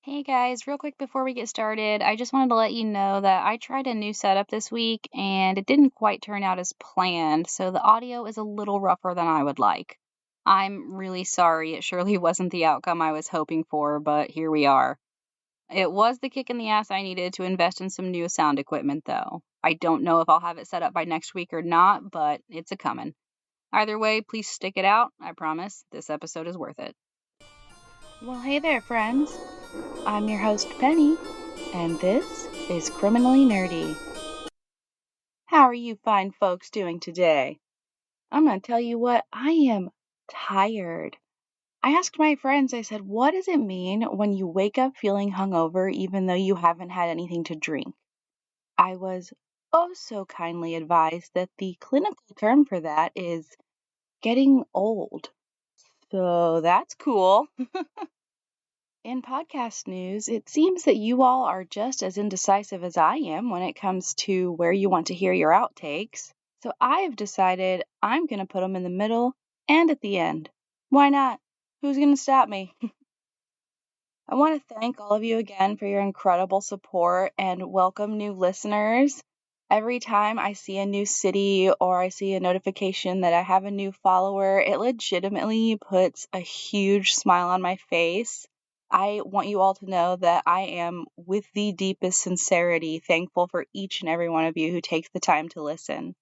Hey guys, real quick before we get started, I just wanted to let you know that I tried a new setup this week and it didn't quite turn out as planned, so the audio is a little rougher than I would like. I'm really sorry, it surely wasn't the outcome I was hoping for, but here we are. It was the kick in the ass I needed to invest in some new sound equipment, though. I don't know if I'll have it set up by next week or not, but it's a coming. Either way, please stick it out. I promise this episode is worth it. Well, hey there, friends. I'm your host, Penny, and this is Criminally Nerdy. How are you fine folks doing today? I'm going to tell you what, I am tired. I asked my friends, I said, what does it mean when you wake up feeling hungover even though you haven't had anything to drink? I was oh so kindly advised that the clinical term for that is getting old. So that's cool. In podcast news, it seems that you all are just as indecisive as I am when it comes to where you want to hear your outtakes. So I've decided I'm going to put them in the middle and at the end. Why not? Who's going to stop me? I want to thank all of you again for your incredible support and welcome new listeners. Every time I see a new city or I see a notification that I have a new follower, it legitimately puts a huge smile on my face. I want you all to know that I am, with the deepest sincerity, thankful for each and every one of you who takes the time to listen.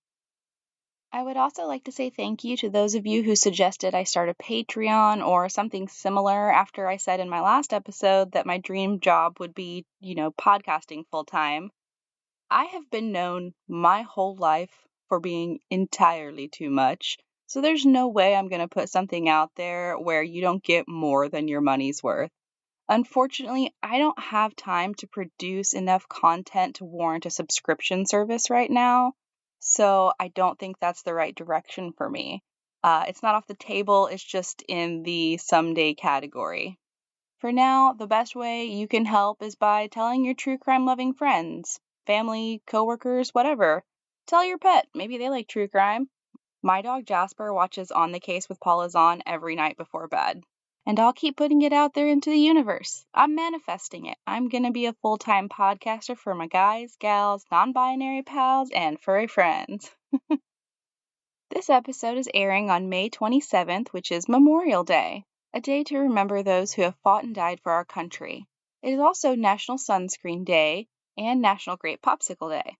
I would also like to say thank you to those of you who suggested I start a Patreon or something similar after I said in my last episode that my dream job would be, podcasting full time. I have been known my whole life for being entirely too much, so there's no way I'm going to put something out there where you don't get more than your money's worth. Unfortunately, I don't have time to produce enough content to warrant a subscription service right now, so I don't think that's the right direction for me. It's not off the table, it's just in the someday category. For now, the best way you can help is by telling your true crime loving friends, family, coworkers, whatever. Tell your pet, maybe they like true crime. My dog Jasper watches On the Case with Paula Zahn every night before bed. And I'll keep putting it out there into the universe. I'm manifesting it. I'm going to be a full-time podcaster for my guys, gals, non-binary pals, and furry friends. This episode is airing on May 27th, which is Memorial Day, a day to remember those who have fought and died for our country. It is also National Sunscreen Day and National Grape Popsicle Day.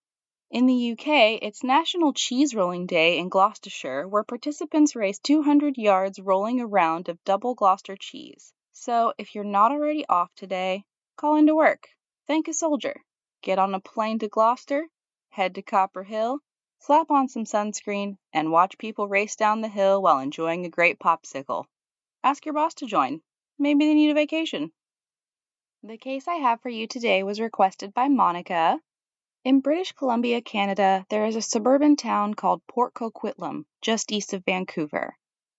In the UK, it's National Cheese Rolling Day in Gloucestershire, where participants race 200 yards rolling a round of double Gloucester cheese. So if you're not already off today, call into work. Thank a soldier. Get on a plane to Gloucester, head to Copper Hill, slap on some sunscreen, and watch people race down the hill while enjoying a great popsicle. Ask your boss to join. Maybe they need a vacation. The case I have for you today was requested by Monica. In British Columbia, Canada, there is a suburban town called Port Coquitlam, just east of Vancouver.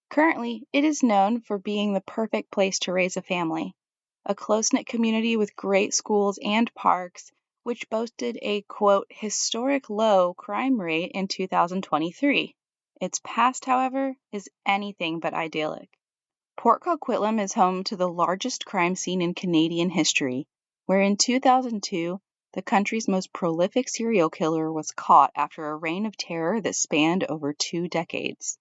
Currently, it is known for being the perfect place to raise a family. A close-knit community with great schools and parks, which boasted a, quote, historic low crime rate in 2023. Its past, however, is anything but idyllic. Port Coquitlam is home to the largest crime scene in Canadian history, where in 2002, the country's most prolific serial killer was caught after a reign of terror that spanned over 2 decades.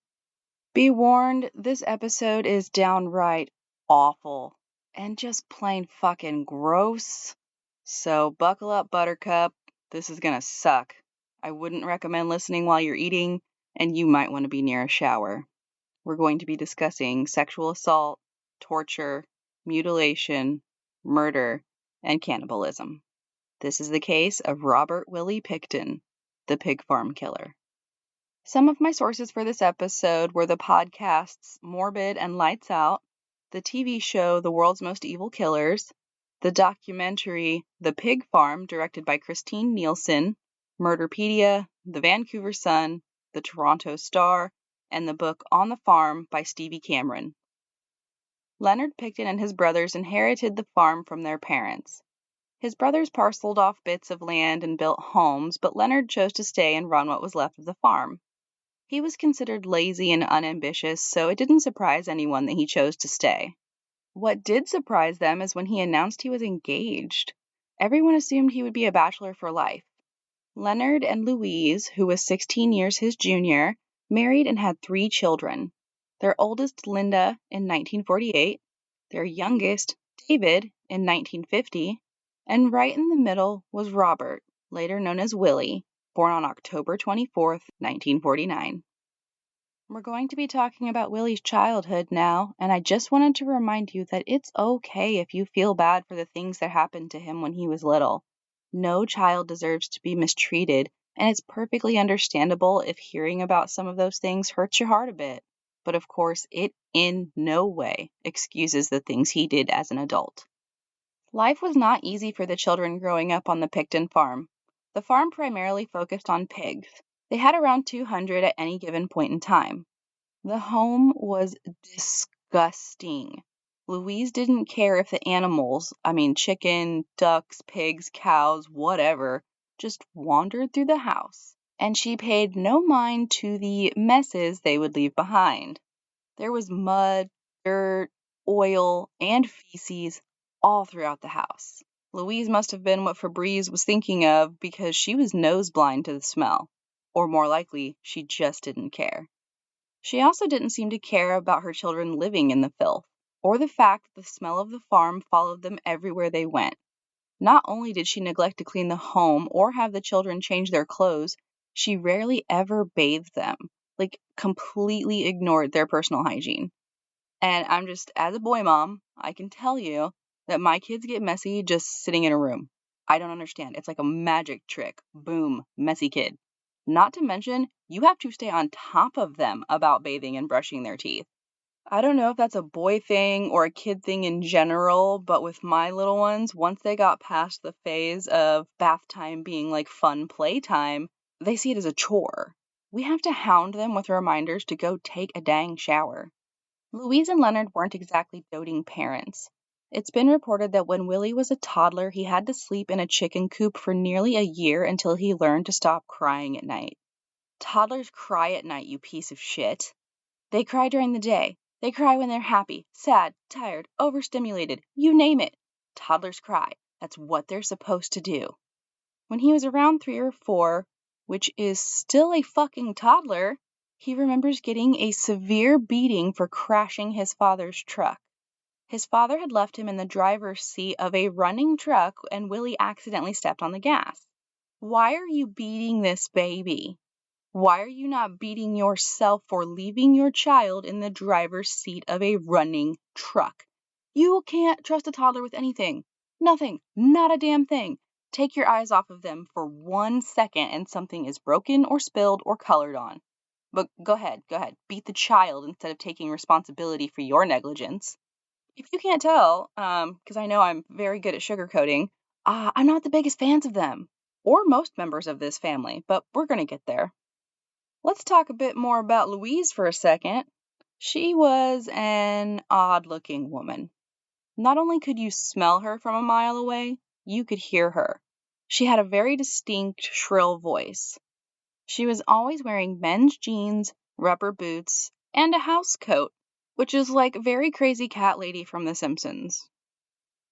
Be warned, this episode is downright awful and just plain fucking gross. So buckle up, Buttercup. This is gonna suck. I wouldn't recommend listening while you're eating, and you might want to be near a shower. We're going to be discussing sexual assault, torture, mutilation, murder, and cannibalism. This is the case of Robert Willie Pickton, the pig farm killer. Some of my sources for this episode were the podcasts Morbid and Lights Out, the TV show The World's Most Evil Killers, the documentary The Pig Farm, directed by Christine Nielsen, Murderpedia, The Vancouver Sun, The Toronto Star, and the book On the Farm by Stevie Cameron. Leonard Pickton and his brothers inherited the farm from their parents. His brothers parceled off bits of land and built homes, but Leonard chose to stay and run what was left of the farm. He was considered lazy and unambitious, so it didn't surprise anyone that he chose to stay. What did surprise them is when he announced he was engaged. Everyone assumed he would be a bachelor for life. Leonard and Louise, who was 16 years his junior, married and had 3 children. Their oldest, Linda, in 1948, their youngest, David, in 1950, and right in the middle was Robert, later known as Willie, born on October 24th, 1949. We're going to be talking about Willie's childhood now, and I just wanted to remind you that it's okay if you feel bad for the things that happened to him when he was little. No child deserves to be mistreated, and it's perfectly understandable if hearing about some of those things hurts your heart a bit. But of course, it in no way excuses the things he did as an adult. Life was not easy for the children growing up on the Pickton farm. The farm primarily focused on pigs. They had around 200 at any given point in time. The home was disgusting. Louise didn't care if the animals, chicken, ducks, pigs, cows, whatever, just wandered through the house, and she paid no mind to the messes they would leave behind. There was mud, dirt, oil, and feces all throughout the house. Louise must have been what Febreze was thinking of because she was nose blind to the smell. Or more likely, she just didn't care. She also didn't seem to care about her children living in the filth, or the fact that the smell of the farm followed them everywhere they went. Not only did she neglect to clean the home or have the children change their clothes, she rarely ever bathed them, completely ignored their personal hygiene. And as a boy mom, I can tell you that my kids get messy just sitting in a room. I don't understand. It's like a magic trick. Boom, messy kid. Not to mention, you have to stay on top of them about bathing and brushing their teeth. I don't know if that's a boy thing or a kid thing in general, but with my little ones, once they got past the phase of bath time being like fun playtime, they see it as a chore. We have to hound them with reminders to go take a dang shower. Louise and Leonard weren't exactly doting parents. It's been reported that when Willie was a toddler, he had to sleep in a chicken coop for nearly a year until he learned to stop crying at night. Toddlers cry at night, you piece of shit. They cry during the day. They cry when they're happy, sad, tired, overstimulated, you name it. Toddlers cry. That's what they're supposed to do. When he was around 3 or 4, which is still a fucking toddler, he remembers getting a severe beating for crashing his father's truck. His father had left him in the driver's seat of a running truck and Willie accidentally stepped on the gas. Why are you beating this baby? Why are you not beating yourself for leaving your child in the driver's seat of a running truck? You can't trust a toddler with anything. Nothing. Not a damn thing. Take your eyes off of them for 1 second and something is broken or spilled or colored on. But go ahead. Beat the child instead of taking responsibility for your negligence. If you can't tell, because I know I'm very good at sugarcoating, I'm not the biggest fans of them, or most members of this family, but we're going to get there. Let's talk a bit more about Louise for a second. She was an odd-looking woman. Not only could you smell her from a mile away, you could hear her. She had a very distinct, shrill voice. She was always wearing men's jeans, rubber boots, and a house coat, which is like very crazy cat lady from The Simpsons.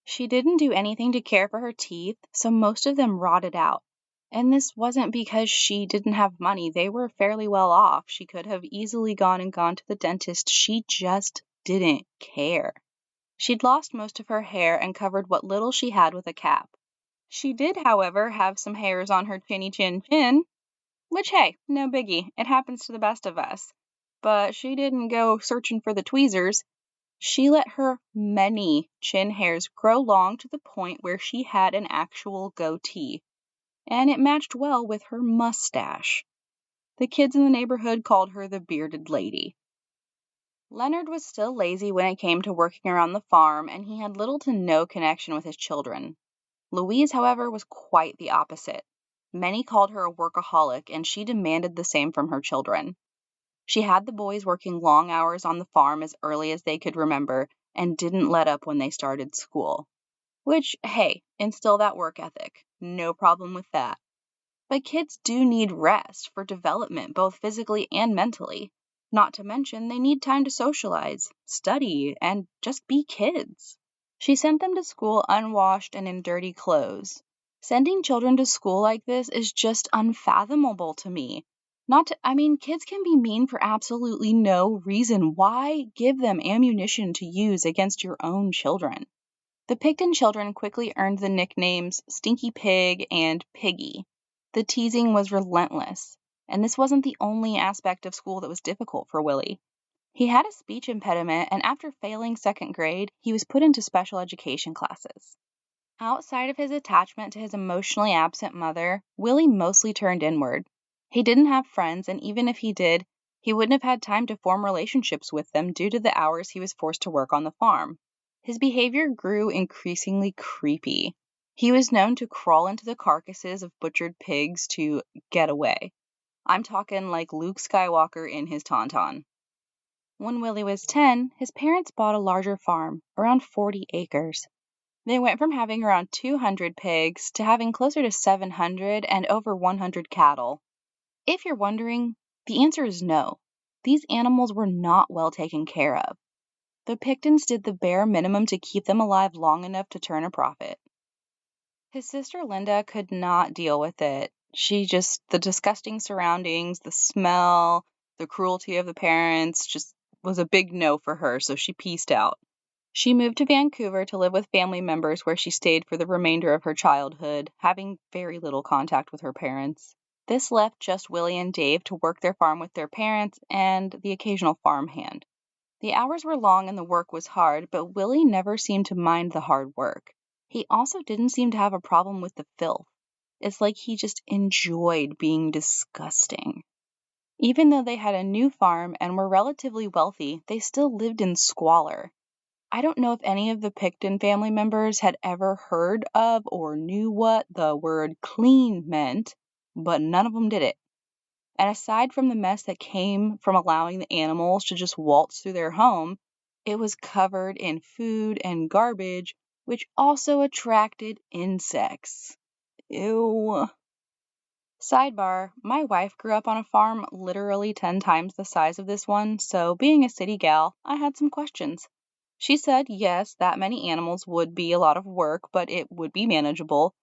She didn't do anything to care for her teeth, so most of them rotted out. And this wasn't because she didn't have money. They were fairly well off. She could have easily gone to the dentist. She just didn't care. She'd lost most of her hair and covered what little she had with a cap. She did, however, have some hairs on her chinny chin chin, which, hey, no biggie. It happens to the best of us. But she didn't go searching for the tweezers. She let her many chin hairs grow long to the point where she had an actual goatee. And it matched well with her mustache. The kids in the neighborhood called her the bearded lady. Leonard was still lazy when it came to working around the farm, and he had little to no connection with his children. Louise, however, was quite the opposite. Many called her a workaholic, and she demanded the same from her children. She had the boys working long hours on the farm as early as they could remember, and didn't let up when they started school. Which, hey, instill that work ethic. No problem with that. But kids do need rest for development, both physically and mentally. Not to mention, they need time to socialize, study, and just be kids. She sent them to school unwashed and in dirty clothes. Sending children to school like this is just unfathomable to me. Kids can be mean for absolutely no reason. Why give them ammunition to use against your own children? The Pickton children quickly earned the nicknames Stinky Pig and Piggy. The teasing was relentless, and this wasn't the only aspect of school that was difficult for Willie. He had a speech impediment, and after failing second grade, he was put into special education classes. Outside of his attachment to his emotionally absent mother, Willie mostly turned inward. He didn't have friends, and even if he did, he wouldn't have had time to form relationships with them due to the hours he was forced to work on the farm. His behavior grew increasingly creepy. He was known to crawl into the carcasses of butchered pigs to get away. I'm talking like Luke Skywalker in his tauntaun. When Willie was 10, his parents bought a larger farm, around 40 acres. They went from having around 200 pigs to having closer to 700 and over 100 cattle. If you're wondering, the answer is no. These animals were not well taken care of. The Picktons did the bare minimum to keep them alive long enough to turn a profit. His sister Linda could not deal with it. The disgusting surroundings, the smell, the cruelty of the parents just was a big no for her, so she peaced out. She moved to Vancouver to live with family members where she stayed for the remainder of her childhood, having very little contact with her parents. This left just Willie and Dave to work their farm with their parents and the occasional farmhand. The hours were long and the work was hard, but Willie never seemed to mind the hard work. He also didn't seem to have a problem with the filth. It's like he just enjoyed being disgusting. Even though they had a new farm and were relatively wealthy, they still lived in squalor. I don't know if any of the Pickton family members had ever heard of or knew what the word clean meant, but none of them did it. And aside from the mess that came from allowing the animals to just waltz through their home, it was covered in food and garbage, which also attracted insects. Ew. Sidebar, my wife grew up on a farm literally 10 times the size of this one, so being a city gal, I had some questions. She said yes, that many animals would be a lot of work, but it would be manageable,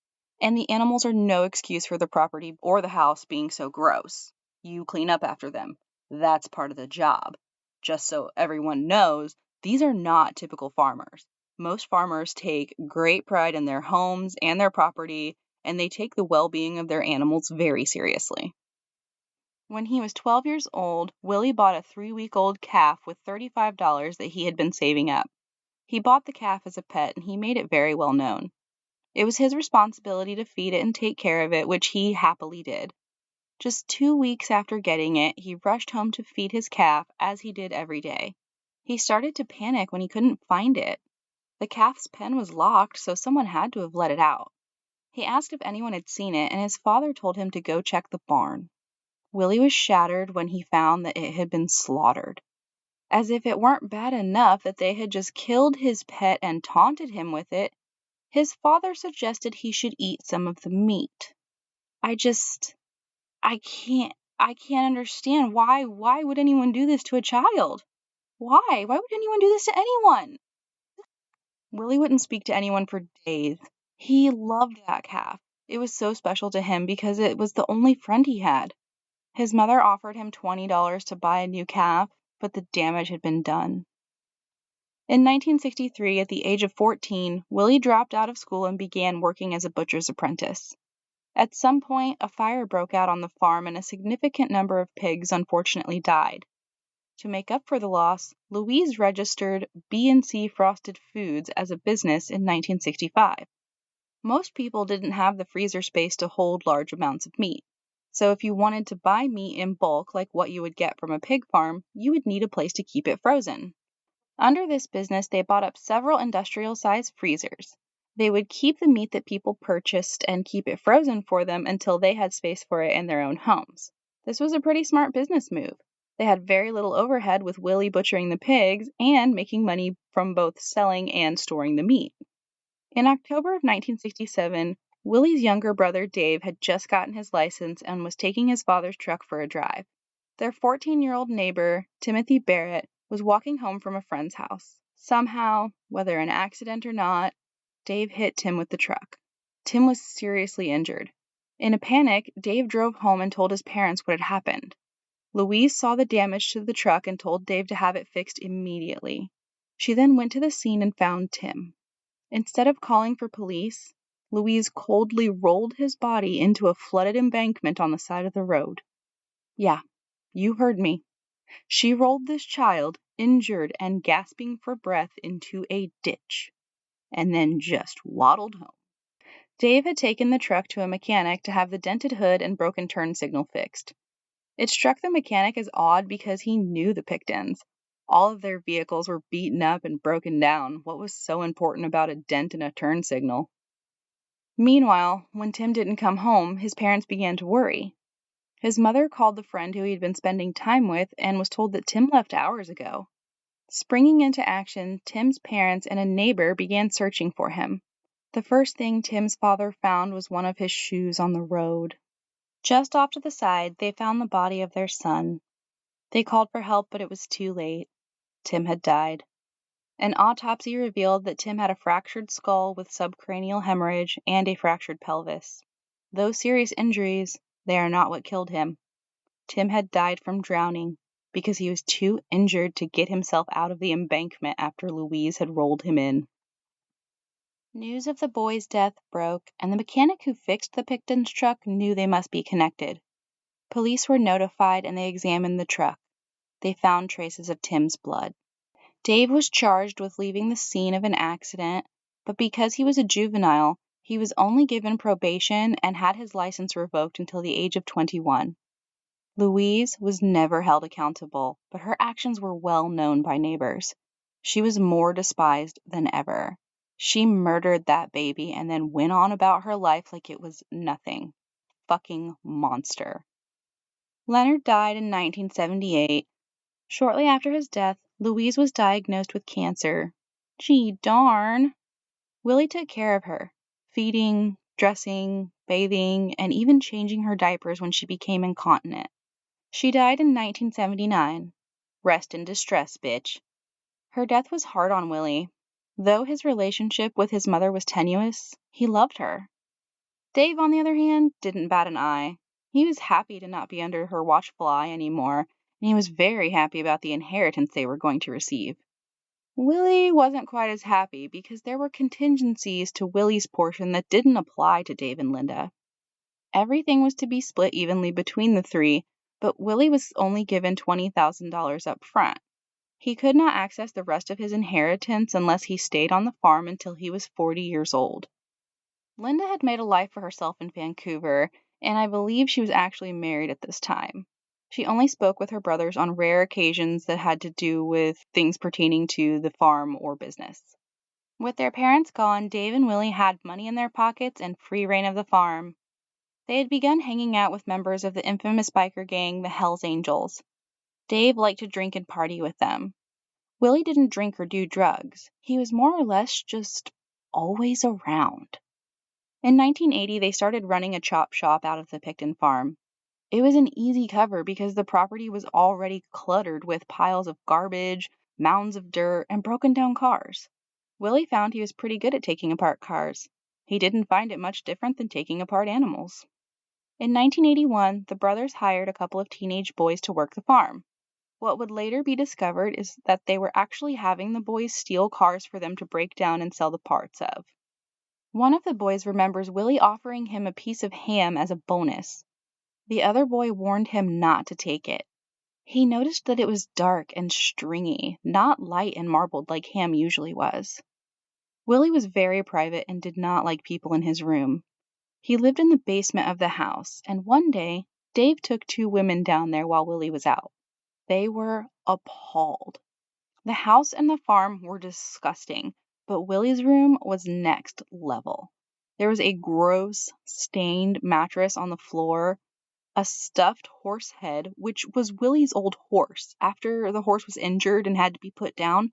and the animals are no excuse for the property or the house being so gross. You clean up after them. That's part of the job. Just so everyone knows, these are not typical farmers. Most farmers take great pride in their homes and their property, and they take the well-being of their animals very seriously. When he was 12 years old, Willie bought a 3-week-old calf with $35 that he had been saving up. He bought the calf as a pet, and he made it very well known. It was his responsibility to feed it and take care of it, which he happily did. Just 2 weeks after getting it, he rushed home to feed his calf, as he did every day. He started to panic when he couldn't find it. The calf's pen was locked, so someone had to have let it out. He asked if anyone had seen it, and his father told him to go check the barn. Willie was shattered when he found that it had been slaughtered. As if it weren't bad enough that they had just killed his pet and taunted him with it, his father suggested he should eat some of the meat. I can't understand why would anyone do this to a child? Why would anyone do this to anyone? Willie wouldn't speak to anyone for days. He loved that calf. It was so special to him because it was the only friend he had. His mother offered him $20 to buy a new calf, but the damage had been done. In 1963, at the age of 14, Willie dropped out of school and began working as a butcher's apprentice. At some point, a fire broke out on the farm and a significant number of pigs unfortunately died. To make up for the loss, Louise registered B&C Frosted Foods as a business in 1965. Most people didn't have the freezer space to hold large amounts of meat. So if you wanted to buy meat in bulk like what you would get from a pig farm, you would need a place to keep it frozen. Under this business, they bought up several industrial-sized freezers. They would keep the meat that people purchased and keep it frozen for them until they had space for it in their own homes. This was a pretty smart business move. They had very little overhead with Willie butchering the pigs and making money from both selling and storing the meat. In October of 1967, Willie's younger brother Dave had just gotten his license and was taking his father's truck for a drive. Their 14-year-old neighbor, Timothy Barrett, was walking home from a friend's house. Somehow, whether an accident or not, Dave hit Tim with the truck. Tim was seriously injured. In a panic, Dave drove home and told his parents what had happened. Louise saw the damage to the truck and told Dave to have it fixed immediately. She then went to the scene and found Tim. Instead of calling for police, Louise coldly rolled his body into a flooded embankment on the side of the road. Yeah, you heard me. She rolled this child, injured and gasping for breath, into a ditch, and then just waddled home. Dave had taken the truck to a mechanic to have the dented hood and broken turn signal fixed. It struck the mechanic as odd because he knew the Picktons. All of their vehicles were beaten up and broken down. What was so important about a dent in a turn signal? Meanwhile, when Tim didn't come home, his parents began to worry. His mother called the friend who he had been spending time with and was told that Tim left hours ago. Springing into action, Tim's parents and a neighbor began searching for him. The first thing Tim's father found was one of his shoes on the road. Just off to the side, they found the body of their son. They called for help, but it was too late. Tim had died. An autopsy revealed that Tim had a fractured skull with subcranial hemorrhage and a fractured pelvis. Though serious injuries, they are not what killed him. Tim had died from drowning because he was too injured to get himself out of the embankment after Louise had rolled him in. News of the boy's death broke, and the mechanic who fixed the Pickton's truck knew they must be connected. Police were notified and they examined the truck. They found traces of Tim's blood. Dave was charged with leaving the scene of an accident, but because he was a juvenile, he was only given probation and had his license revoked until the age of 21. Louise was never held accountable, but her actions were well known by neighbors. She was more despised than ever. She murdered that baby and then went on about her life like it was nothing. Fucking monster. Leonard died in 1978. Shortly after his death, Louise was diagnosed with cancer. Gee darn. Willie took care of her, feeding, dressing, bathing, and even changing her diapers when she became incontinent. She died in 1979. Rest in distress, bitch. Her death was hard on Willie. Though his relationship with his mother was tenuous, he loved her. Dave, on the other hand, didn't bat an eye. He was happy to not be under her watchful eye anymore, and he was very happy about the inheritance they were going to receive. Willie wasn't quite as happy because there were contingencies to Willie's portion that didn't apply to Dave and Linda. Everything was to be split evenly between the three, but Willie was only given $20,000 up front. He could not access the rest of his inheritance unless he stayed on the farm until he was 40 years old. Linda had made a life for herself in Vancouver, and I believe she was actually married at this time. She only spoke with her brothers on rare occasions that had to do with things pertaining to the farm or business. With their parents gone, Dave and Willie had money in their pockets and free reign of the farm. They had begun hanging out with members of the infamous biker gang, the Hells Angels. Dave liked to drink and party with them. Willie didn't drink or do drugs. He was more or less just always around. In 1980, they started running a chop shop out of the Pickton farm. It was an easy cover because the property was already cluttered with piles of garbage, mounds of dirt, and broken down cars. Willie found he was pretty good at taking apart cars. He didn't find it much different than taking apart animals. In 1981, the brothers hired a couple of teenage boys to work the farm. What would later be discovered is that they were actually having the boys steal cars for them to break down and sell the parts of. One of the boys remembers Willie offering him a piece of ham as a bonus. The other boy warned him not to take it. He noticed that it was dark and stringy, not light and marbled like ham usually was. Willie was very private and did not like people in his room. He lived in the basement of the house, and one day, Dave took 2 women down there while Willie was out. They were appalled. The house and the farm were disgusting, but Willie's room was next level. There was a gross, stained mattress on the floor, a stuffed horse head, which was Willie's old horse. After the horse was injured and had to be put down,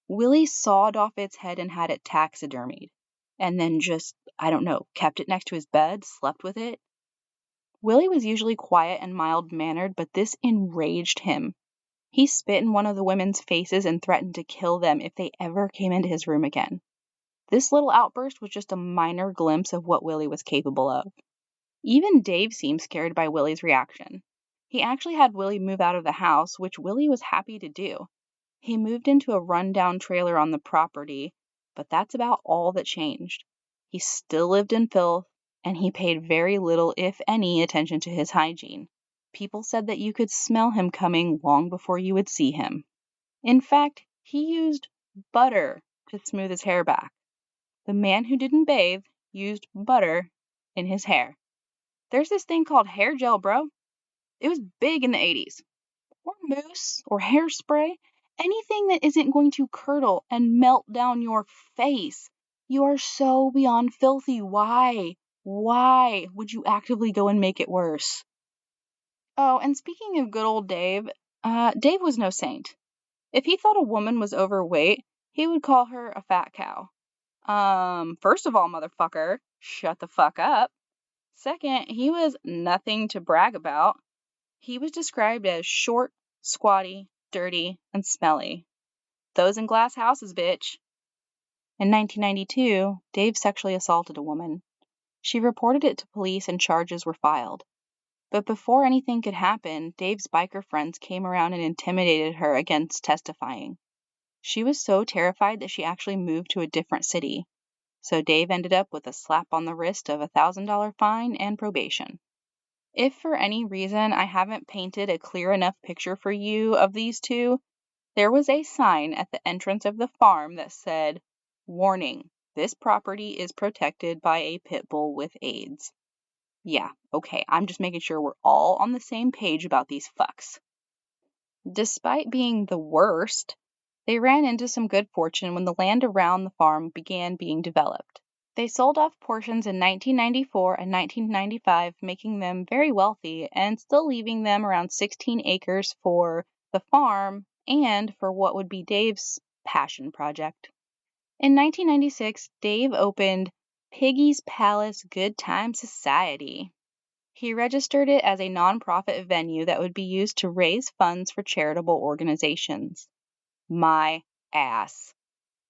Willie sawed off its head and had it taxidermied. And then just, kept it next to his bed, slept with it. Willie was usually quiet and mild-mannered, but this enraged him. He spit in one of the women's faces and threatened to kill them if they ever came into his room again. This little outburst was just a minor glimpse of what Willie was capable of. Even Dave seemed scared by Willie's reaction. He actually had Willie move out of the house, which Willie was happy to do. He moved into a rundown trailer on the property, but that's about all that changed. He still lived in filth, and he paid very little, if any, attention to his hygiene. People said that you could smell him coming long before you would see him. In fact, he used butter to smooth his hair back. The man who didn't bathe used butter in his hair. There's this thing called hair gel, bro. It was big in the 80s. Or mousse, or hairspray. Anything that isn't going to curdle and melt down your face. You are so beyond filthy. Why? Why would you actively go and make it worse? Oh, and speaking of good old Dave, Dave was no saint. If he thought a woman was overweight, he would call her a fat cow. First of all, motherfucker, shut the fuck up. Second, he was nothing to brag about. He was described as short, squatty, dirty, and smelly. Those in glass houses, bitch. In 1992, Dave sexually assaulted a woman. She reported it to police and charges were filed. But before anything could happen, Dave's biker friends came around and intimidated her against testifying. She was so terrified that she actually moved to a different city. So Dave ended up with a slap on the wrist of a $1,000 fine and probation. If for any reason I haven't painted a clear enough picture for you of these two, there was a sign at the entrance of the farm that said, "Warning, this property is protected by a pit bull with AIDS." Yeah, okay, I'm just making sure we're all on the same page about these fucks. Despite being the worst, they ran into some good fortune when the land around the farm began being developed. They sold off portions in 1994 and 1995, making them very wealthy and still leaving them around 16 acres for the farm and for what would be Dave's passion project. In 1996, Dave opened Piggy's Palace Good Time Society. He registered it as a nonprofit venue that would be used to raise funds for charitable organizations. My ass.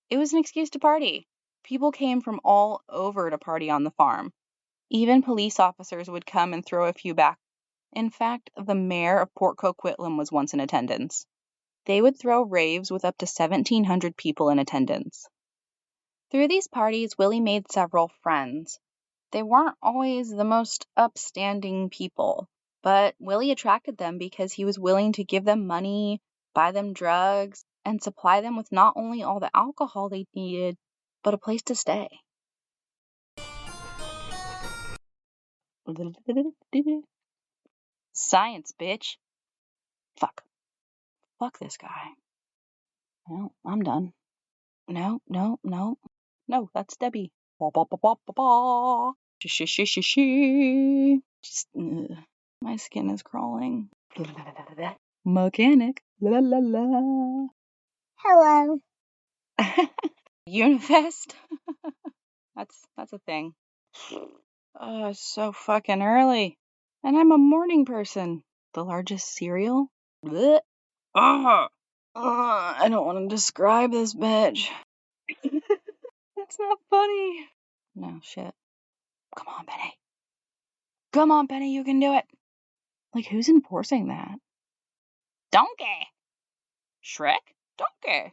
It was an excuse to party. People came from all over to party on the farm. Even police officers would come and throw a few back. In fact, the mayor of Port Coquitlam was once in attendance. They would throw raves with up to 1,700 people in attendance. Through these parties, Willie made several friends. They weren't always the most upstanding people, but Willie attracted them because he was willing to give them money, buy them drugs, and supply them with not only all the alcohol they needed, but a place to stay. Science, bitch. Fuck this guy. Well, I'm done. No, that's Debbie. Just, my skin is crawling. Mechanic. La la la. Hello. Unifest. That's a thing. Oh, it's so fucking early. And I'm a morning person. The largest cereal? Blech. I don't want to describe this bitch. That's not funny. No, shit. Come on, Penny. Come on, Penny, you can do it. Like, who's enforcing that? Donkey. Shrek? Donkey.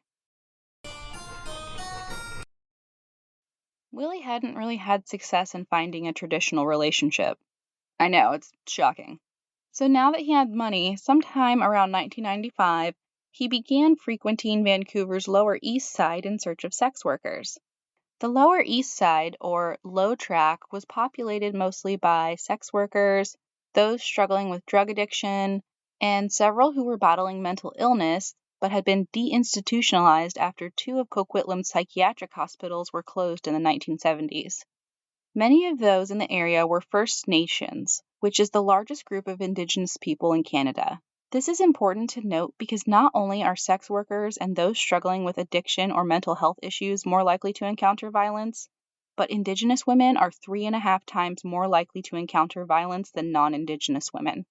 Willie hadn't really had success in finding a traditional relationship. I know, it's shocking. So now that he had money, sometime around 1995, he began frequenting Vancouver's Lower East Side in search of sex workers. The Lower East Side, or Low Track, was populated mostly by sex workers, those struggling with drug addiction, and several who were battling mental illness but had been deinstitutionalized after two of Coquitlam's psychiatric hospitals were closed in the 1970s. Many of those in the area were First Nations, which is the largest group of Indigenous people in Canada. This is important to note because not only are sex workers and those struggling with addiction or mental health issues more likely to encounter violence, but Indigenous women are 3.5 times more likely to encounter violence than non-Indigenous women.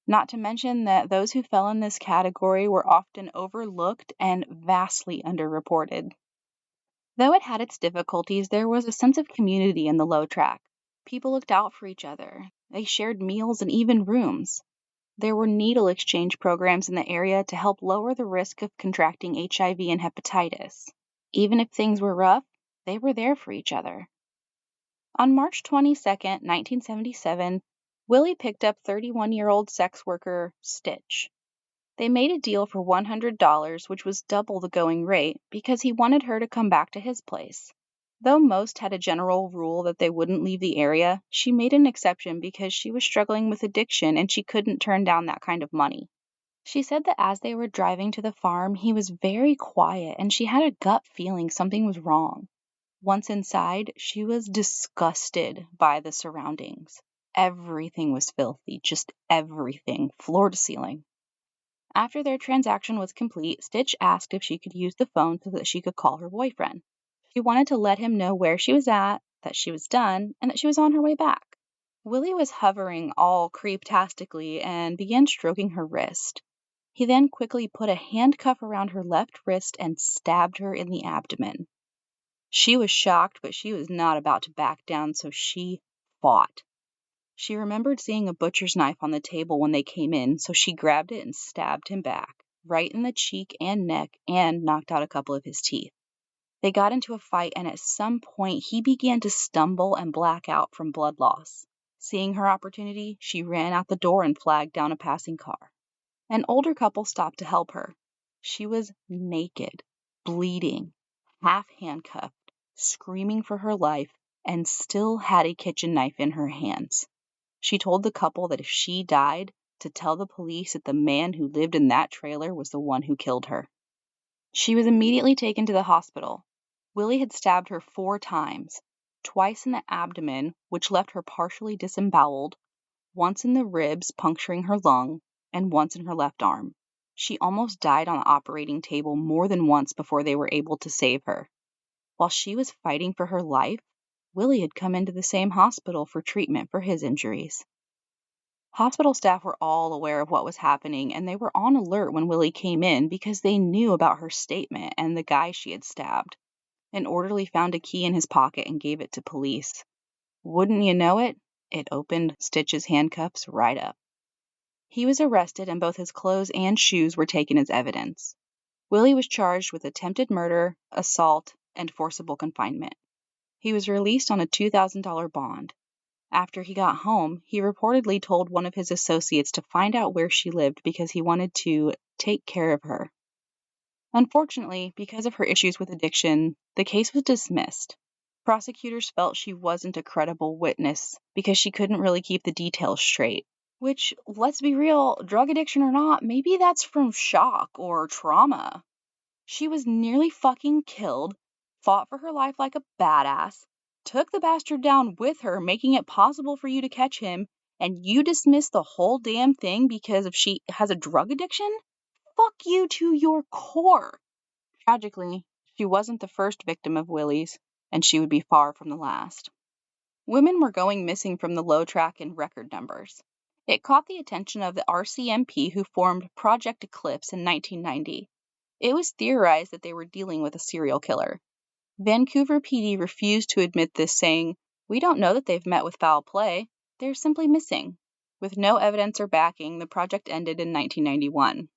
Not to mention that those who fell in this category were often overlooked and vastly underreported. Though it had its difficulties, there was a sense of community in the low track. People looked out for each other. They shared meals and even rooms. There were needle exchange programs in the area to help lower the risk of contracting HIV and hepatitis. Even if things were rough, they were there for each other. On March 22, 1977, Willie picked up 31-year-old sex worker Stitch. They made a deal for $100, which was double the going rate, because he wanted her to come back to his place. Though most had a general rule that they wouldn't leave the area, she made an exception because she was struggling with addiction and she couldn't turn down that kind of money. She said that as they were driving to the farm, he was very quiet and she had a gut feeling something was wrong. Once inside, she was disgusted by the surroundings. Everything was filthy, just everything, floor to ceiling. After their transaction was complete, Stitch asked if she could use the phone so that she could call her boyfriend. She wanted to let him know where she was at, that she was done, and that she was on her way back. Willie was hovering all creeptastically and began stroking her wrist. He then quickly put a handcuff around her left wrist and stabbed her in the abdomen. She was shocked, but she was not about to back down, so she fought. She remembered seeing a butcher's knife on the table when they came in, so she grabbed it and stabbed him back, right in the cheek and neck, and knocked out a couple of his teeth. They got into a fight, and at some point he began to stumble and black out from blood loss. Seeing her opportunity, she ran out the door and flagged down a passing car. An older couple stopped to help her. She was naked, bleeding, half handcuffed, screaming for her life, and still had a kitchen knife in her hands. She told the couple that if she died, to tell the police that the man who lived in that trailer was the one who killed her. She was immediately taken to the hospital. Willie had stabbed her 4 times, twice in the abdomen, which left her partially disemboweled, once in the ribs, puncturing her lung, and once in her left arm. She almost died on the operating table more than once before they were able to save her. While she was fighting for her life, Willie had come into the same hospital for treatment for his injuries. Hospital staff were all aware of what was happening, and they were on alert when Willie came in because they knew about her statement and the guy she had stabbed. An orderly found a key in his pocket and gave it to police. Wouldn't you know it? It opened Stitch's handcuffs right up. He was arrested and both his clothes and shoes were taken as evidence. Willie was charged with attempted murder, assault, and forcible confinement. He was released on a $2,000 bond. After he got home, he reportedly told one of his associates to find out where she lived because he wanted to take care of her. Unfortunately, because of her issues with addiction, the case was dismissed. Prosecutors felt she wasn't a credible witness because she couldn't really keep the details straight. Which, let's be real, drug addiction or not, maybe that's from shock or trauma. She was nearly fucking killed, fought for her life like a badass, took the bastard down with her, making it possible for you to catch him, and you dismiss the whole damn thing because if she has a drug addiction? Fuck you to your core. Tragically, she wasn't the first victim of Willie's, and she would be far from the last. Women were going missing from the low track in record numbers. It caught the attention of the RCMP, who formed Project Eclipse in 1990. It was theorized that they were dealing with a serial killer. Vancouver PD refused to admit this, saying, "We don't know that they've met with foul play. They're simply missing." With no evidence or backing, the project ended in 1991.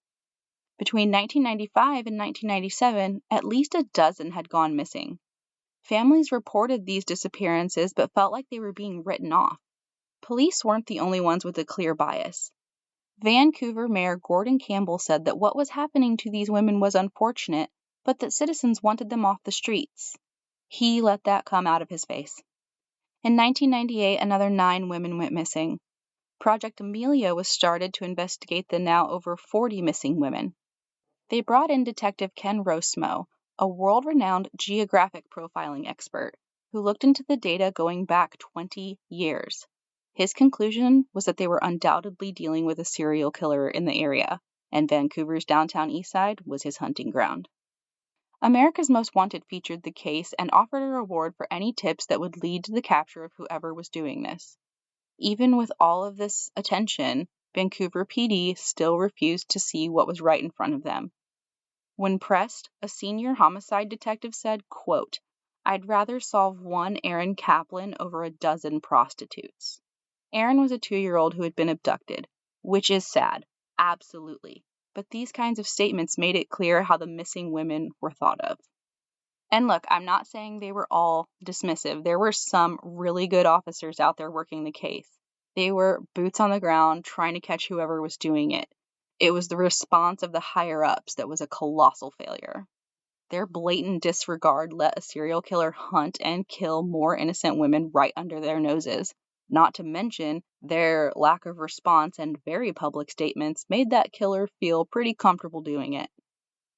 Between 1995 and 1997, at least a dozen had gone missing. Families reported these disappearances but felt like they were being written off. Police weren't the only ones with a clear bias. Vancouver Mayor Gordon Campbell said that what was happening to these women was unfortunate, but that citizens wanted them off the streets. He let that come out of his face. In 1998, another 9 women went missing. Project Amelia was started to investigate the now over 40 missing women. They brought in Detective Ken Rosmo, a world-renowned geographic profiling expert, who looked into the data going back 20 years. His conclusion was that they were undoubtedly dealing with a serial killer in the area, and Vancouver's downtown Eastside was his hunting ground. America's Most Wanted featured the case and offered a reward for any tips that would lead to the capture of whoever was doing this. Even with all of this attention, Vancouver PD still refused to see what was right in front of them. When pressed, a senior homicide detective said, quote, "I'd rather solve one Aaron Kaplan over a dozen prostitutes." Aaron was a 2-year-old who had been abducted, which is sad, absolutely. But these kinds of statements made it clear how the missing women were thought of. And look, I'm not saying they were all dismissive. There were some really good officers out there working the case. They were boots on the ground trying to catch whoever was doing it. It was the response of the higher-ups that was a colossal failure. Their blatant disregard let a serial killer hunt and kill more innocent women right under their noses. Not to mention, their lack of response and very public statements made that killer feel pretty comfortable doing it.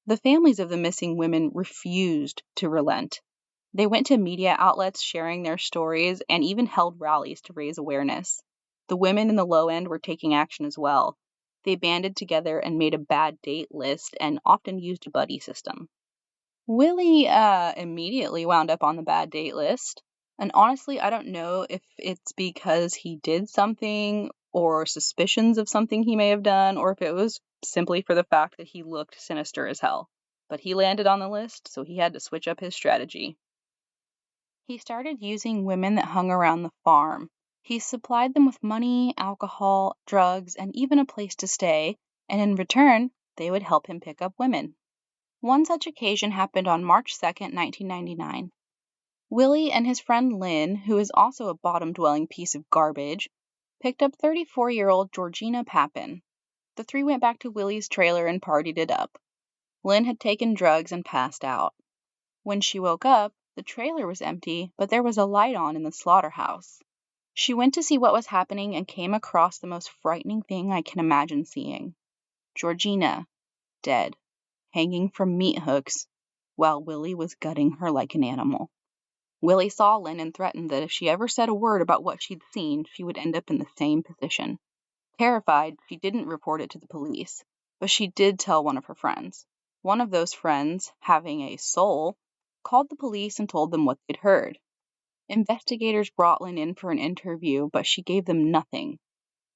The families of the missing women refused to relent. They went to media outlets sharing their stories and even held rallies to raise awareness. The women in the low end were taking action as well. They banded together and made a bad date list and often used a buddy system. Willie immediately wound up on the bad date list. And honestly, I don't know if it's because he did something or suspicions of something he may have done, or if it was simply for the fact that he looked sinister as hell. But he landed on the list, so he had to switch up his strategy. He started using women that hung around the farm. He supplied them with money, alcohol, drugs, and even a place to stay, and in return, they would help him pick up women. One such occasion happened on March 2nd, 1999. Willie and his friend Lynn, who is also a bottom-dwelling piece of garbage, picked up 34-year-old Georgina Papin. The three went back to Willie's trailer and partied it up. Lynn had taken drugs and passed out. When she woke up, the trailer was empty, but there was a light on in the slaughterhouse. She went to see what was happening and came across the most frightening thing I can imagine seeing. Georgina, dead, hanging from meat hooks, while Willie was gutting her like an animal. Willie saw Lynn and threatened that if she ever said a word about what she'd seen, she would end up in the same position. Terrified, she didn't report it to the police, but she did tell one of her friends. One of those friends, having a soul, called the police and told them what they'd heard. Investigators brought Lynn in for an interview, but she gave them nothing.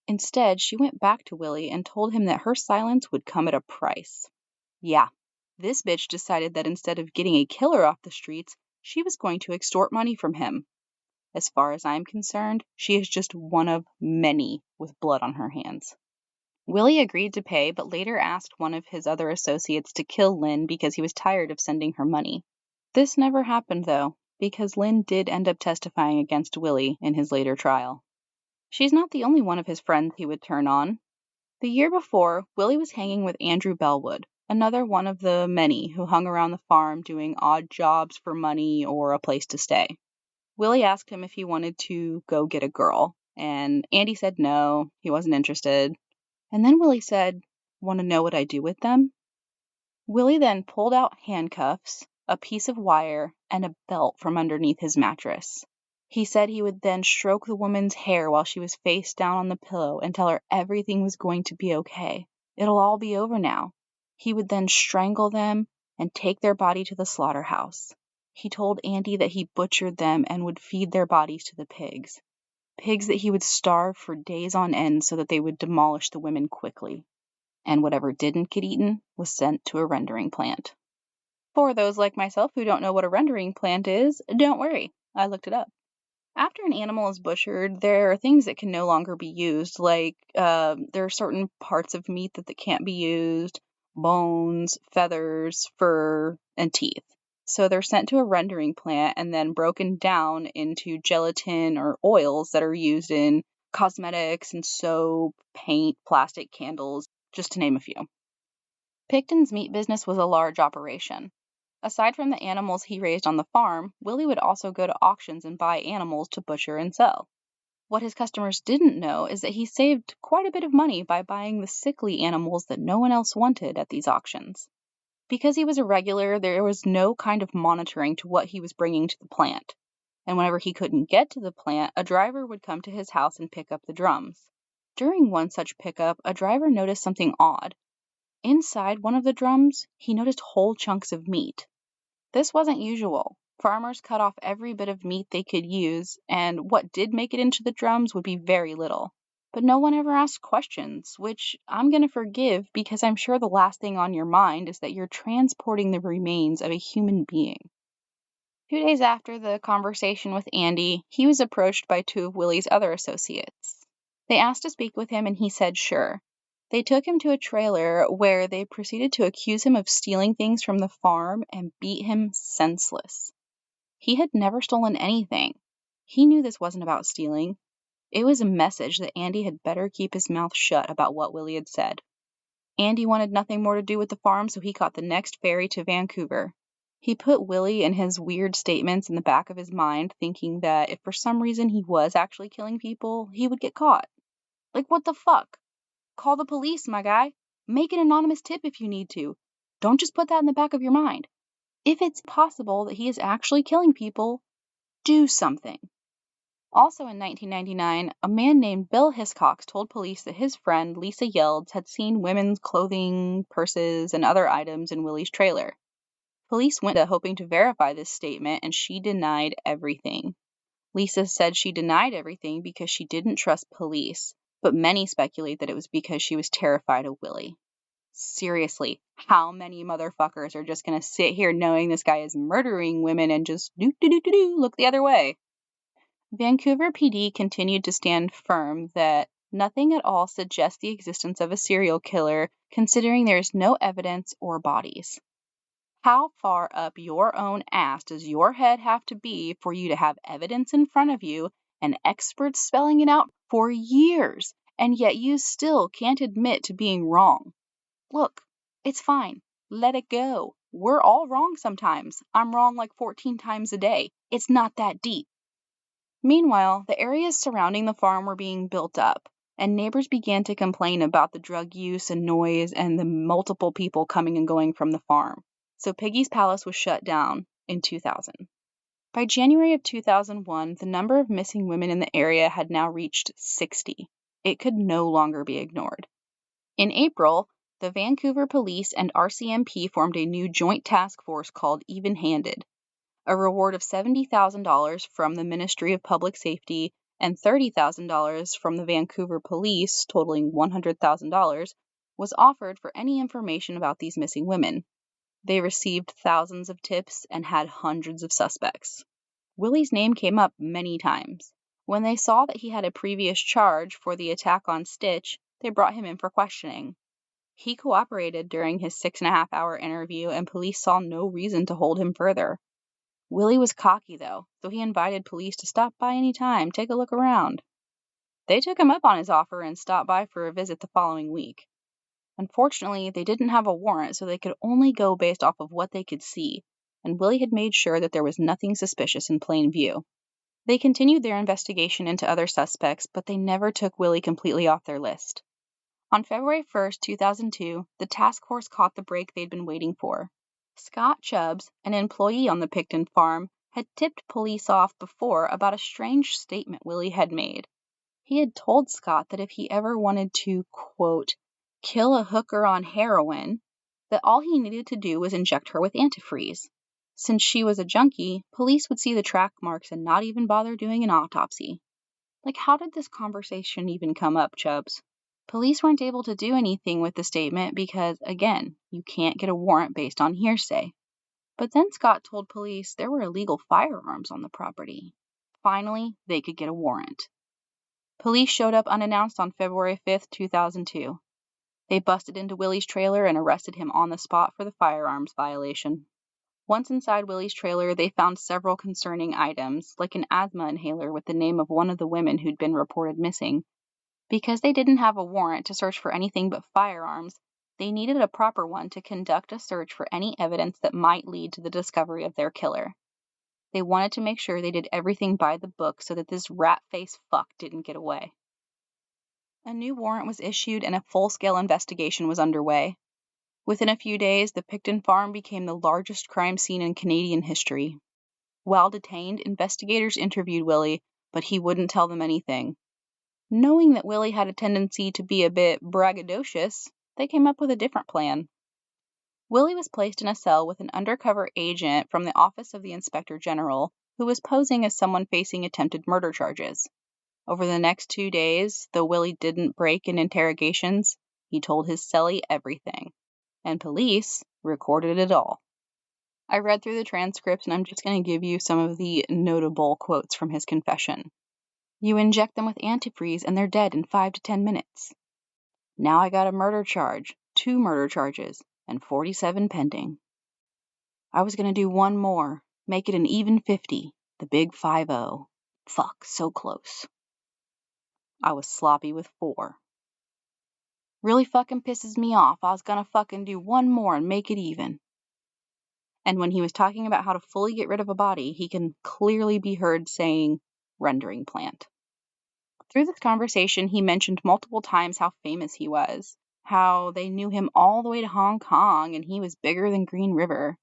Instead, she went back to Willie and told him that her silence would come at a price. Yeah, this bitch decided that instead of getting a killer off the streets, she was going to extort money from him. As far as I'm concerned, she is just one of many with blood on her hands. Willie agreed to pay, but later asked one of his other associates to kill Lynn because he was tired of sending her money. This never happened, though, because Lynn did end up testifying against Willie in his later trial. She's not the only one of his friends he would turn on. The year before, Willie was hanging with Andrew Bellwood, another one of the many who hung around the farm doing odd jobs for money or a place to stay. Willie asked him if he wanted to go get a girl, and Andy said no, he wasn't interested. And then Willie said, "Want to know what I do with them?" Willie then pulled out handcuffs, a piece of wire, and a belt from underneath his mattress. He said he would then stroke the woman's hair while she was face down on the pillow and tell her everything was going to be okay. It'll all be over now. He would then strangle them and take their body to the slaughterhouse. He told Andy that he butchered them and would feed their bodies to the pigs. Pigs that he would starve for days on end so that they would demolish the women quickly. And whatever didn't get eaten was sent to a rendering plant. For those like myself who don't know what a rendering plant is, don't worry, I looked it up. After an animal is butchered, there are things that can no longer be used, like there are certain parts of meat that can't be used, bones, feathers, fur, and teeth. So they're sent to a rendering plant and then broken down into gelatin or oils that are used in cosmetics and soap, paint, plastic, candles, just to name a few. Pickton's meat business was a large operation. Aside from the animals he raised on the farm, Willie would also go to auctions and buy animals to butcher and sell. What his customers didn't know is that he saved quite a bit of money by buying the sickly animals that no one else wanted at these auctions. Because he was a regular, there was no kind of monitoring to what he was bringing to the plant. And whenever he couldn't get to the plant, a driver would come to his house and pick up the drums. During one such pickup, a driver noticed something odd. Inside one of the drums, he noticed whole chunks of meat. This wasn't usual. Farmers cut off every bit of meat they could use, and what did make it into the drums would be very little. But no one ever asked questions, which I'm going to forgive because I'm sure the last thing on your mind is that you're transporting the remains of a human being. 2 days after the conversation with Andy, he was approached by two of Willie's other associates. They asked to speak with him, and he said sure. They took him to a trailer where they proceeded to accuse him of stealing things from the farm and beat him senseless. He had never stolen anything. He knew this wasn't about stealing. It was a message that Andy had better keep his mouth shut about what Willie had said. Andy wanted nothing more to do with the farm, so he caught the next ferry to Vancouver. He put Willie and his weird statements in the back of his mind, thinking that if for some reason he was actually killing people, he would get caught. Like, what the fuck? Call the police, my guy. Make an anonymous tip if you need to. Don't just put that in the back of your mind. If it's possible that he is actually killing people, do something. Also in 1999, a man named Bill Hiscox told police that his friend Lisa Yelds had seen women's clothing, purses, and other items in Willie's trailer. Police went hoping to verify this statement, and she denied everything. Lisa said she denied everything because she didn't trust police, but many speculate that it was because she was terrified of Willie. Seriously, how many motherfuckers are just gonna sit here knowing this guy is murdering women and just look the other way? Vancouver PD continued to stand firm that nothing at all suggests the existence of a serial killer, considering there is no evidence or bodies. How far up your own ass does your head have to be for you to have evidence in front of you and experts spelling it out for years, and yet you still can't admit to being wrong? Look, it's fine. Let it go. We're all wrong sometimes. I'm wrong like 14 times a day. It's not that deep. Meanwhile, the areas surrounding the farm were being built up, and neighbors began to complain about the drug use and noise and the multiple people coming and going from the farm. So Piggy's Palace was shut down in 2000. By January of 2001, the number of missing women in the area had now reached 60. It could no longer be ignored. In April, the Vancouver Police and RCMP formed a new joint task force called Even-Handed. A reward of $70,000 from the Ministry of Public Safety and $30,000 from the Vancouver Police, totaling $100,000, was offered for any information about these missing women. They received thousands of tips and had hundreds of suspects. Willie's name came up many times. When they saw that he had a previous charge for the attack on Stitch, they brought him in for questioning. He cooperated during his 6.5-hour interview, and police saw no reason to hold him further. Willie was cocky, though, so he invited police to stop by any time, take a look around. They took him up on his offer and stopped by for a visit the following week. Unfortunately, they didn't have a warrant, so they could only go based off of what they could see, and Willie had made sure that there was nothing suspicious in plain view. They continued their investigation into other suspects, but they never took Willie completely off their list. On February 1st, 2002, the task force caught the break they'd been waiting for. Scott Chubbs, an employee on the Pickton farm, had tipped police off before about a strange statement Willie had made. He had told Scott that if he ever wanted to, quote, kill a hooker on heroin, that all he needed to do was inject her with antifreeze. Since she was a junkie, police would see the track marks and not even bother doing an autopsy. Like, how did this conversation even come up, Chubbs? Police weren't able to do anything with the statement because, again, you can't get a warrant based on hearsay. But then Scott told police there were illegal firearms on the property. Finally, they could get a warrant. Police showed up unannounced on February 5th, 2002. They busted into Willie's trailer and arrested him on the spot for the firearms violation. Once inside Willie's trailer, they found several concerning items, like an asthma inhaler with the name of one of the women who'd been reported missing. Because they didn't have a warrant to search for anything but firearms, they needed a proper one to conduct a search for any evidence that might lead to the discovery of their killer. They wanted to make sure they did everything by the book so that this rat-faced fuck didn't get away. A new warrant was issued and a full-scale investigation was underway. Within a few days, the Pickton farm became the largest crime scene in Canadian history. While detained, investigators interviewed Willie, but he wouldn't tell them anything. Knowing that Willie had a tendency to be a bit braggadocious, they came up with a different plan. Willie was placed in a cell with an undercover agent from the Office of the Inspector General who was posing as someone facing attempted murder charges. Over the next 2 days, though Willie didn't break in interrogations, he told his cellie everything, and police recorded it all. I read through the transcript, and I'm just going to give you some of the notable quotes from his confession. You inject them with antifreeze and they're dead in 5 to 10 minutes. Now I got a murder charge, 2 murder charges, and 47 pending. I was going to do one more, make it an even 50, the big 5-0. Fuck, so close. I was sloppy with 4. Really fucking pisses me off. I was going to fucking do one more and make it even. And when he was talking about how to fully get rid of a body, he can clearly be heard saying, rendering plant. Through this conversation, he mentioned multiple times how famous he was, how they knew him all the way to Hong Kong and he was bigger than Green River.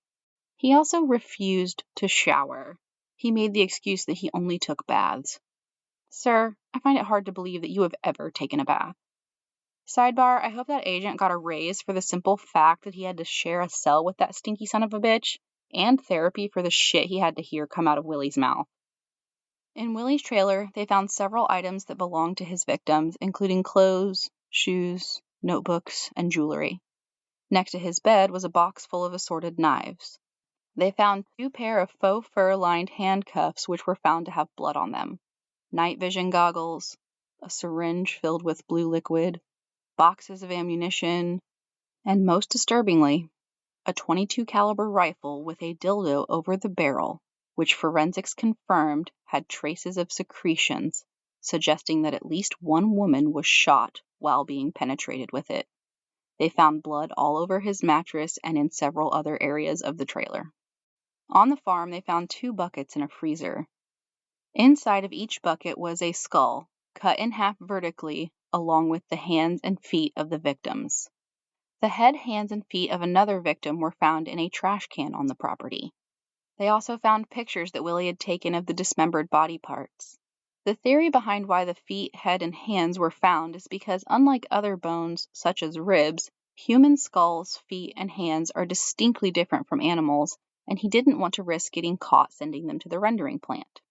He also refused to shower. He made the excuse that he only took baths. Sir, I find it hard to believe that you have ever taken a bath. Sidebar, I hope that agent got a raise for the simple fact that he had to share a cell with that stinky son of a bitch, and therapy for the shit he had to hear come out of Willie's mouth. In Willie's trailer, they found several items that belonged to his victims, including clothes, shoes, notebooks, and jewelry. Next to his bed was a box full of assorted knives. They found 2 pair of faux fur-lined handcuffs which were found to have blood on them, night vision goggles, a syringe filled with blue liquid, boxes of ammunition, and most disturbingly, a .22 caliber rifle with a dildo over the barrel, which forensics confirmed had traces of secretions, suggesting that at least one woman was shot while being penetrated with it. They found blood all over his mattress and in several other areas of the trailer. On the farm, they found 2 buckets and a freezer. Inside of each bucket was a skull, cut in half vertically, along with the hands and feet of the victims. The head, hands, and feet of another victim were found in a trash can on the property. They also found pictures that Willie had taken of the dismembered body parts. The theory behind why the feet, head, and hands were found is because, unlike other bones, such as ribs, human skulls, feet, and hands are distinctly different from animals, and he didn't want to risk getting caught sending them to the rendering plant.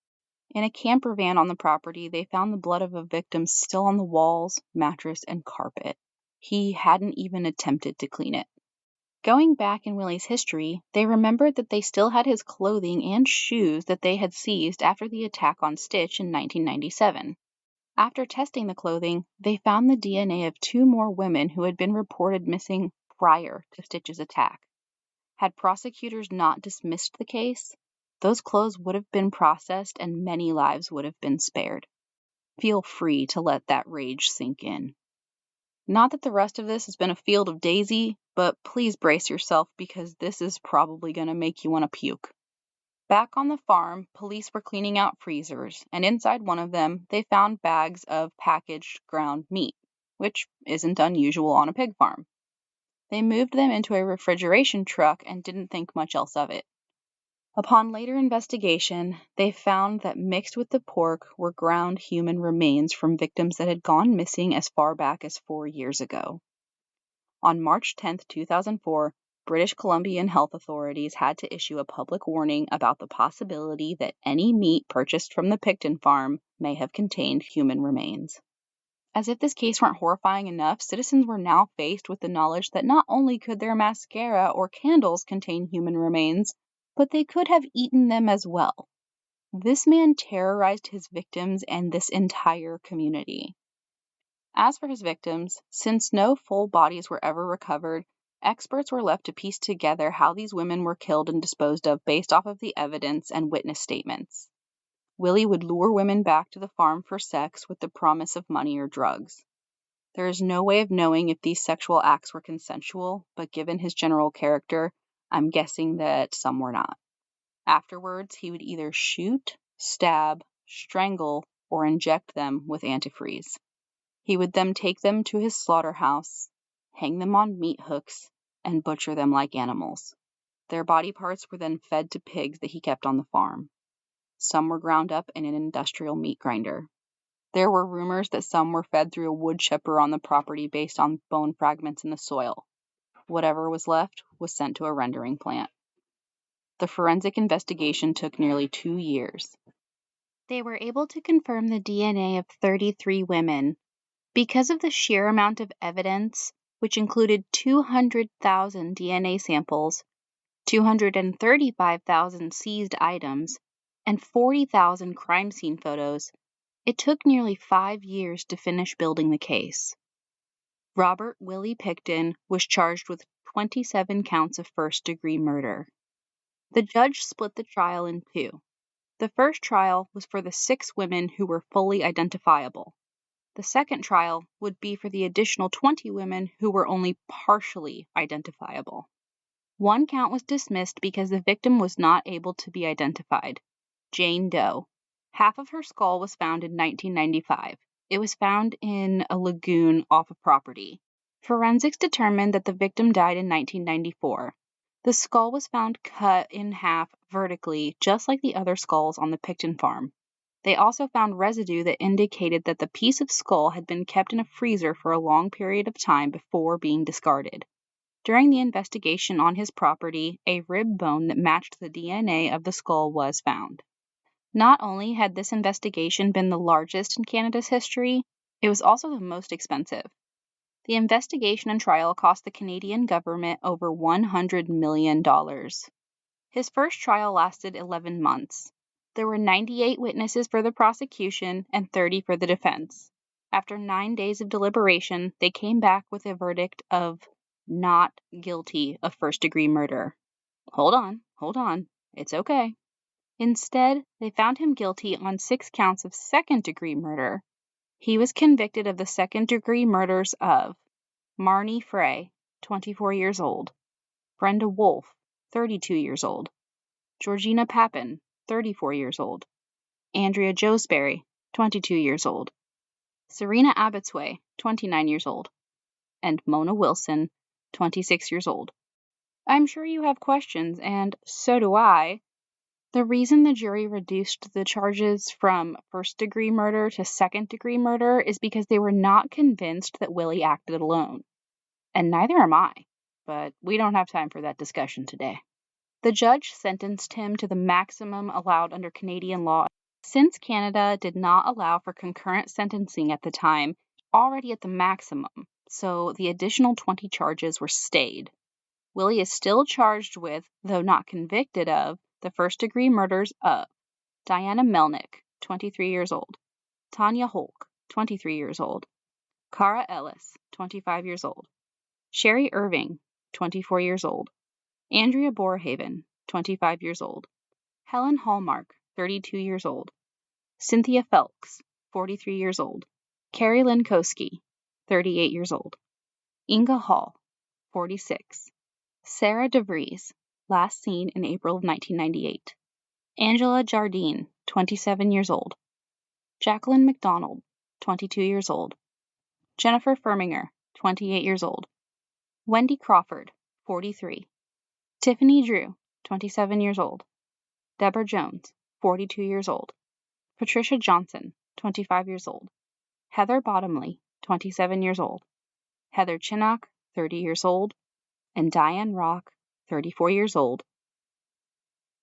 In a camper van on the property, they found the blood of a victim still on the walls, mattress, and carpet. He hadn't even attempted to clean it. Going back in Willie's history, they remembered that they still had his clothing and shoes that they had seized after the attack on Stitch in 1997. After testing the clothing, they found the DNA of 2 more women who had been reported missing prior to Stitch's attack. Had prosecutors not dismissed the case, those clothes would have been processed and many lives would have been spared. Feel free to let that rage sink in. Not that the rest of this has been a field of daisy, but please brace yourself because this is probably going to make you want to puke. Back on the farm, police were cleaning out freezers, and inside one of them, they found bags of packaged ground meat, which isn't unusual on a pig farm. They moved them into a refrigeration truck and didn't think much else of it. Upon later investigation, they found that mixed with the pork were ground human remains from victims that had gone missing as far back as 4 years ago. On March 10, 2004, British Columbian health authorities had to issue a public warning about the possibility that any meat purchased from the Pickton farm may have contained human remains. As if this case weren't horrifying enough, citizens were now faced with the knowledge that not only could their mascara or candles contain human remains, but they could have eaten them as well. This man terrorized his victims and this entire community. As for his victims, since no full bodies were ever recovered, experts were left to piece together how these women were killed and disposed of based off of the evidence and witness statements. Willie would lure women back to the farm for sex with the promise of money or drugs. There is no way of knowing if these sexual acts were consensual, but given his general character, I'm guessing that some were not. Afterwards, he would either shoot, stab, strangle, or inject them with antifreeze. He would then take them to his slaughterhouse, hang them on meat hooks, and butcher them like animals. Their body parts were then fed to pigs that he kept on the farm. Some were ground up in an industrial meat grinder. There were rumors that some were fed through a wood chipper on the property based on bone fragments in the soil. Whatever was left was sent to a rendering plant. The forensic investigation took nearly 2 years. They were able to confirm the DNA of 33 women. Because of the sheer amount of evidence, which included 200,000 DNA samples, 235,000 seized items, and 40,000 crime scene photos, it took nearly 5 years to finish building the case. Robert Willie Pickton was charged with 27 counts of first-degree murder. The judge split the trial in two. The first trial was for the 6 women who were fully identifiable. The second trial would be for the additional 20 women who were only partially identifiable. One count was dismissed because the victim was not able to be identified. Jane Doe. Half of her skull was found in 1995. It was found in a lagoon off a property. Forensics determined that the victim died in 1994. The skull was found cut in half vertically, just like the other skulls on the Pickton farm. They also found residue that indicated that the piece of skull had been kept in a freezer for a long period of time before being discarded. During the investigation on his property, a rib bone that matched the DNA of the skull was found. Not only had this investigation been the largest in Canada's history, it was also the most expensive. The investigation and trial cost the Canadian government over $100 million. His first trial lasted 11 months. There were 98 witnesses for the prosecution and 30 for the defense. After 9 days of deliberation, they came back with a verdict of not guilty of first-degree murder. Hold on, it's okay. Instead, they found him guilty on 6 counts of second-degree murder. He was convicted of the second-degree murders of Marnie Frey, 24 years old, Brenda Wolfe, 32 years old, Georgina Papin, 34 years old, Andrea Joesbury, 22 years old, Serena Abbotsway, 29 years old, and Mona Wilson, 26 years old. I'm sure you have questions, and so do I. The reason the jury reduced the charges from first-degree murder to second-degree murder is because they were not convinced that Willie acted alone. And neither am I, but we don't have time for that discussion today. The judge sentenced him to the maximum allowed under Canadian law. Since Canada did not allow for concurrent sentencing at the time, already at the maximum, so the additional 20 charges were stayed. Willie is still charged with, though not convicted of, the first-degree murders of Diana Melnick, 23 years old, Tanya Holk, 23 years old, Cara Ellis, 25 years old, Sherry Irving, 24 years old, Andrea Borehaven, 25 years old, Helen Hallmark, 32 years old, Cynthia Phelps, 43 years old, Carrie Lynn Koski, 38 years old, Inga Hall, 46, Sarah DeVries, last seen in April of 1998, Angela Jardine, 27 years old, Jacqueline McDonald, 22 years old, Jennifer Firminger, 28 years old, Wendy Crawford, 43, Tiffany Drew, 27 years old, Deborah Jones, 42 years old, Patricia Johnson, 25 years old, Heather Bottomley, 27 years old, Heather Chinnock, 30 years old, and Diane Rock, 34 years old.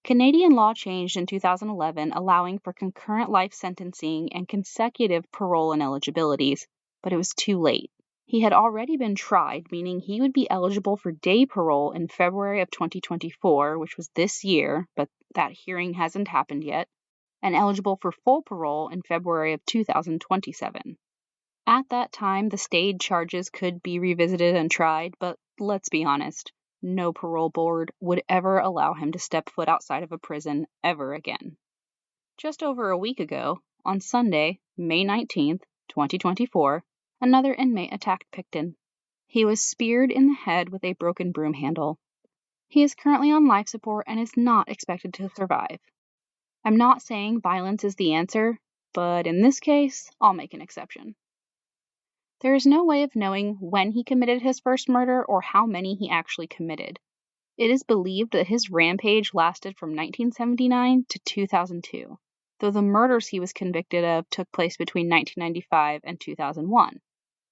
Canadian law changed in 2011, allowing for concurrent life sentencing and consecutive parole ineligibilities, but it was too late. He had already been tried, meaning he would be eligible for day parole in February of 2024, which was this year, but that hearing hasn't happened yet, and eligible for full parole in February of 2027. At that time, the stayed charges could be revisited and tried, but let's be honest, no parole board would ever allow him to step foot outside of a prison ever again. Just over a week ago, on Sunday, May 19th, 2024, another inmate attacked Pickton. He was speared in the head with a broken broom handle. He is currently on life support and is not expected to survive. I'm not saying violence is the answer, but in this case, I'll make an exception. There is no way of knowing when he committed his first murder or how many he actually committed. It is believed that his rampage lasted from 1979 to 2002, though the murders he was convicted of took place between 1995 and 2001.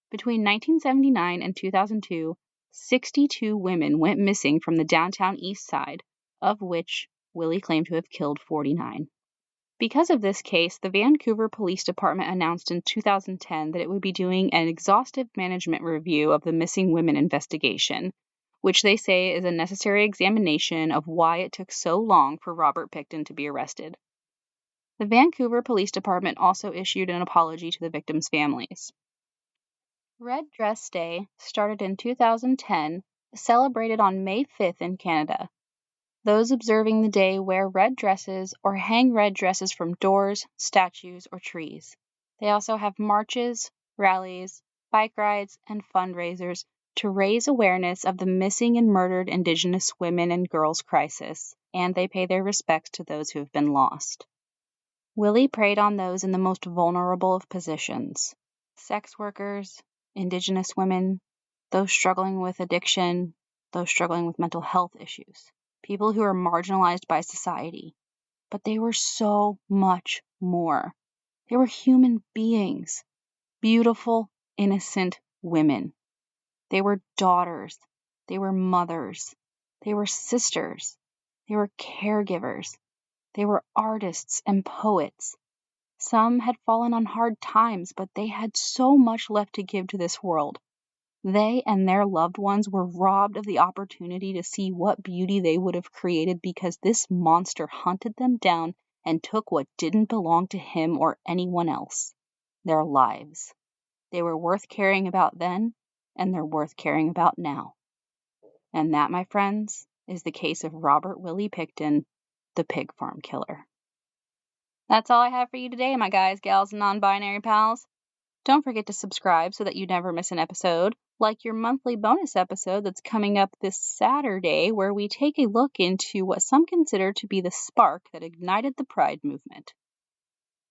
Between 1979 and 2002, 62 women went missing from the downtown Eastside, of which Willie claimed to have killed 49. Because of this case, the Vancouver Police Department announced in 2010 that it would be doing an exhaustive management review of the missing women investigation, which they say is a necessary examination of why it took so long for Robert Pickton to be arrested. The Vancouver Police Department also issued an apology to the victims' families. Red Dress Day started in 2010, celebrated on May 5th in Canada. Those observing the day wear red dresses or hang red dresses from doors, statues, or trees. They also have marches, rallies, bike rides, and fundraisers to raise awareness of the missing and murdered Indigenous women and girls crisis, and they pay their respects to those who have been lost. Willie preyed on those in the most vulnerable of positions: sex workers, Indigenous women, those struggling with addiction, those struggling with mental health issues, people who are marginalized by society. But they were so much more. They were human beings, beautiful, innocent women. They were daughters. They were mothers. They were sisters. They were caregivers. They were artists and poets. Some had fallen on hard times, but they had so much left to give to this world. They and their loved ones were robbed of the opportunity to see what beauty they would have created because this monster hunted them down and took what didn't belong to him or anyone else: their lives. They were worth caring about then, and they're worth caring about now. And that, my friends, is the case of Robert Willie Pickton, the pig farm killer. That's all I have for you today, my guys, gals, and non-binary pals. Don't forget to subscribe so that you never miss an episode, like your monthly bonus episode that's coming up this Saturday, where we take a look into what some consider to be the spark that ignited the Pride movement.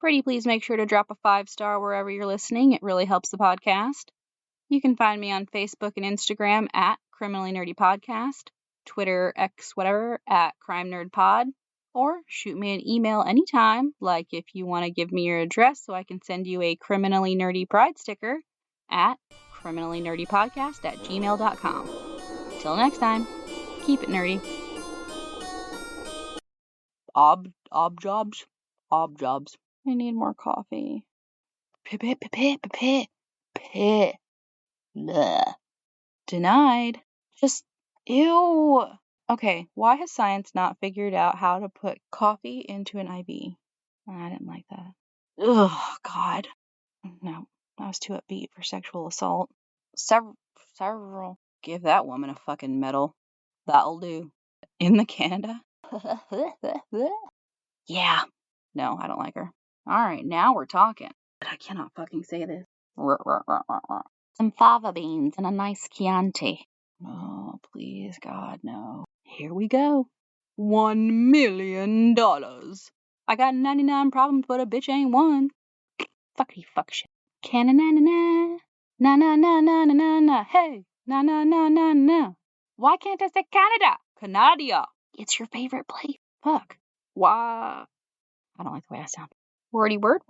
Pretty please make sure to drop a 5-star wherever you're listening. It really helps the podcast. You can find me on Facebook and Instagram at Criminally Nerdy Podcast, Twitter, X, whatever, at Crime Nerd Pod. Or shoot me an email anytime, like if you want to give me your address so I can send you a Criminally Nerdy Pride sticker, at criminallynerdypodcast@gmail.com. Till next time, keep it nerdy. Ob jobs. I need more coffee. Bleh. Denied. Just, ew. Okay, why has science not figured out how to put coffee into an IV? I didn't like that. Ugh, God. No, I was too upbeat for sexual assault. Several. Give that woman a fucking medal. That'll do. In the Canada? Yeah. No, I don't like her. Alright, now we're talking. But I cannot fucking say this. Some fava beans and a nice Chianti. Oh, please, God, no. Here we go. $1 million. I got 99 problems, but a bitch ain't one. Fuckity fuck shit. Canna-na-na-na. Na-na-na-na-na-na. Hey. Na-na-na-na-na. Why can't I say Canada? Canada. It's your favorite place. Fuck. Why? I don't like the way I sound. Wordy word.